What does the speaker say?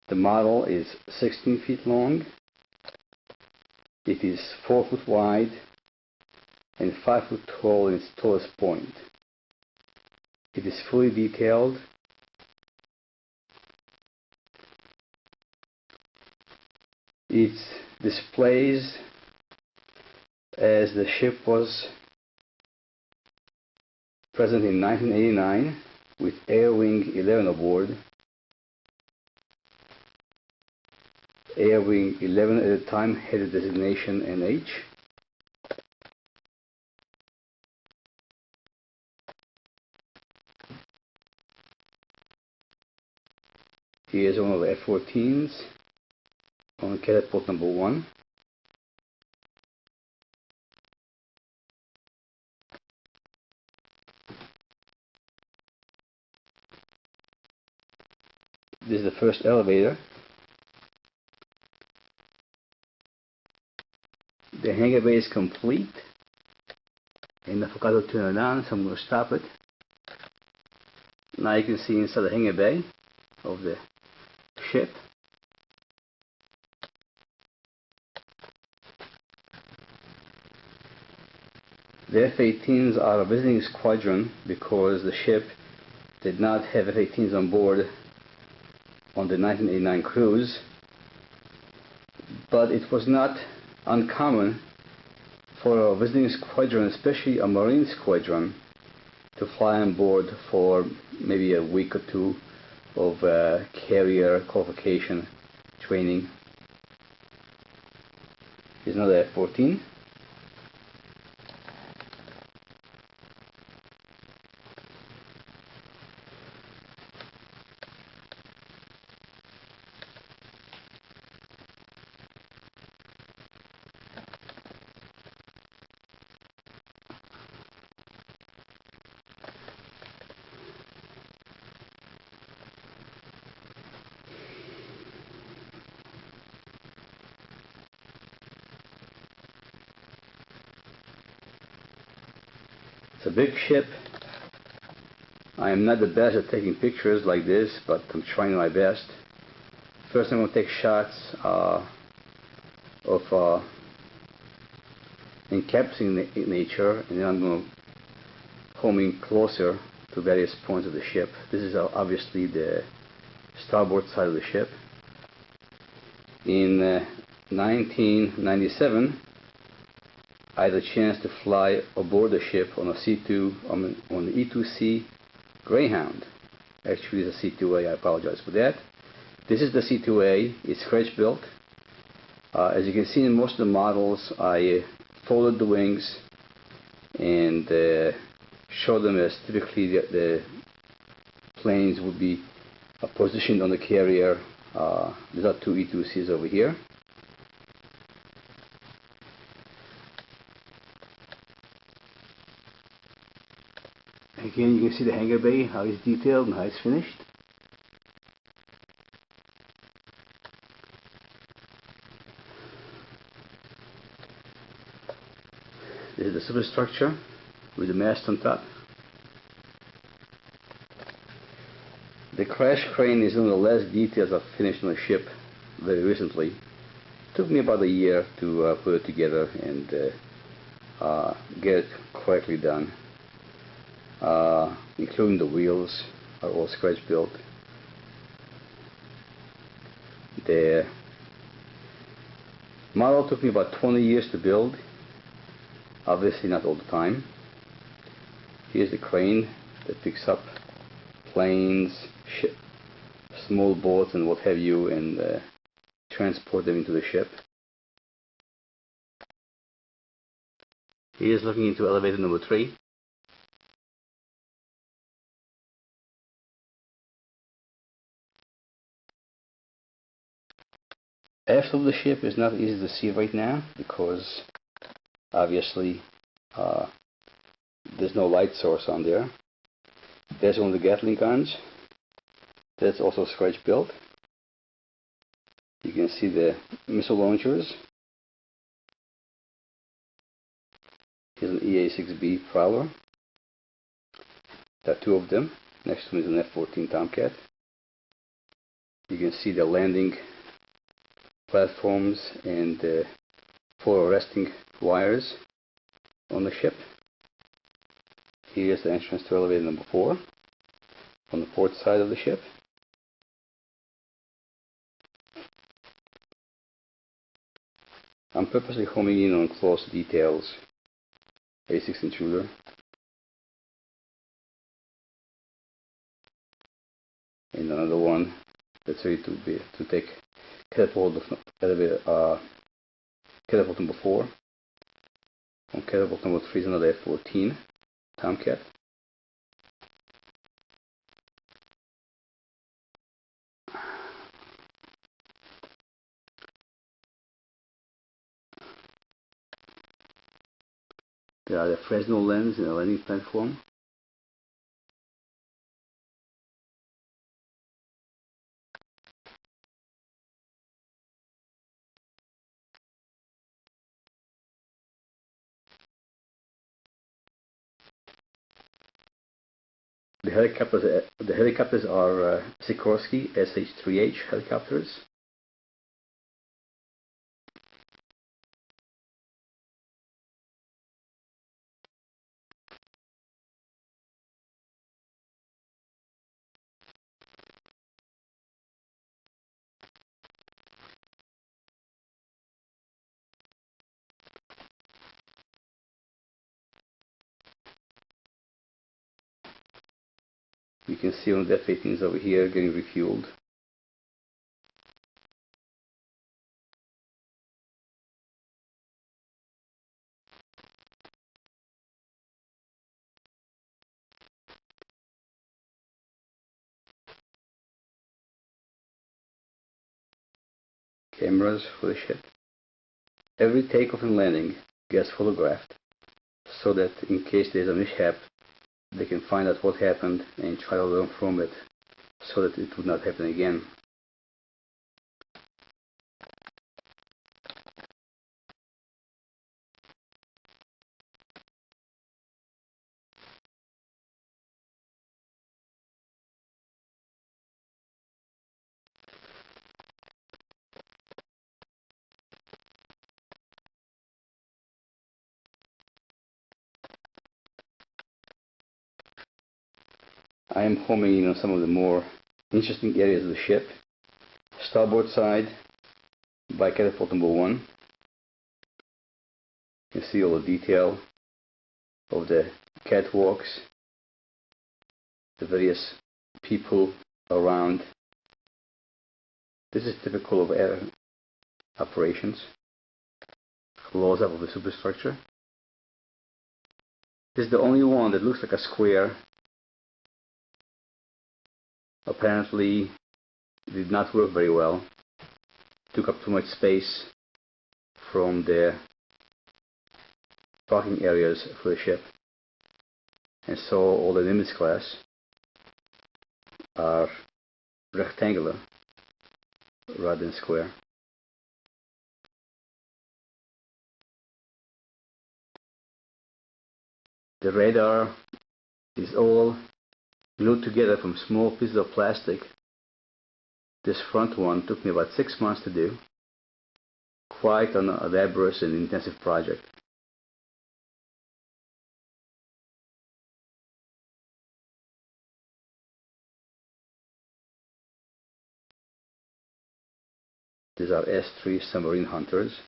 The model is 16 feet long. It is 4 foot wide and 5 foot tall in its tallest point. It is fully detailed. It displays as the ship was present in 1989 with Air Wing 11 aboard. Air Wing 11 at the time had the designation NH. Here's one of the F-14s on catapult number 1. This is the first elevator. The hangar bay is complete, and I forgot to turn it on, so I'm going to stop it. Now you can see inside the hangar bay of the ship. The F-18s are a visiting squadron because the ship did not have F-18s on board on the 1989 cruise, but it was not uncommon for a visiting squadron, especially a Marine squadron, to fly on board for maybe a week or two of carrier qualification training. Here's another F-14. It's a big ship. I am not the best at taking pictures like this, but I'm trying my best. First I'm going to take shots of encapsulating nature, and then I'm going to home in closer to various points of the ship. This is obviously the starboard side of the ship. In 1997, I had a chance to fly aboard the ship on a C2, on the E2C Greyhound. Actually, it's a C2A. I apologize for that. This is the C2A. It's scratch built. As you can see in most of the models, I folded the wings and showed them as typically the planes would be positioned on the carrier. These are two E2Cs over here. Again, you can see the hangar bay, how it's detailed and how it's finished. This is the superstructure with the mast on top. The crash crane is one of the last details I've finished on the ship very recently. It took me about a year to put it together and get it correctly done. Including the wheels are all scratch built. The model took me about 20 years to build, obviously not all the time. Here's the crane that picks up planes, small boats and what have you, and transport them into the ship. Here's looking into elevator number 3. Aft of the ship is not easy to see right now because obviously there's no light source on there. There's one of the Gatling guns. That's also scratch built. You can see the missile launchers. Here's an EA-6B Prowler. There are two of them. Next one is an F-14 Tomcat. You can see the landing platforms and the 4 resting wires on the ship. Here's the entrance to elevator number 4 on the port side of the ship. I'm purposely homing in on close details. A6 intruder. And another one that's ready to take catapult catapult number 4. On catapult number 3 is another F-14 Tomcat. There are the Fresnel lens and the landing platform. The helicopters are Sikorsky SH-3H helicopters. You can see on the F-18s over here getting refueled. Cameras for the ship. Every takeoff and landing gets photographed so that in case there's a mishap, they can find out what happened and try to learn from it so that it would not happen again. I am homing in on some of the more interesting areas of the ship. Starboard side by catapult number 1. You can see all the detail of the catwalks, the various people around. This is typical of air operations. Close up of the superstructure. This is the only one that looks like a square. Apparently did not work very well. Took up too much space from the docking areas for the ship. And so all the Nimitz class are rectangular rather than square. The radar is all glued together from small pieces of plastic. This front one took me about 6 months to do. Quite an elaborate and intensive project. These are S-3 submarine hunters.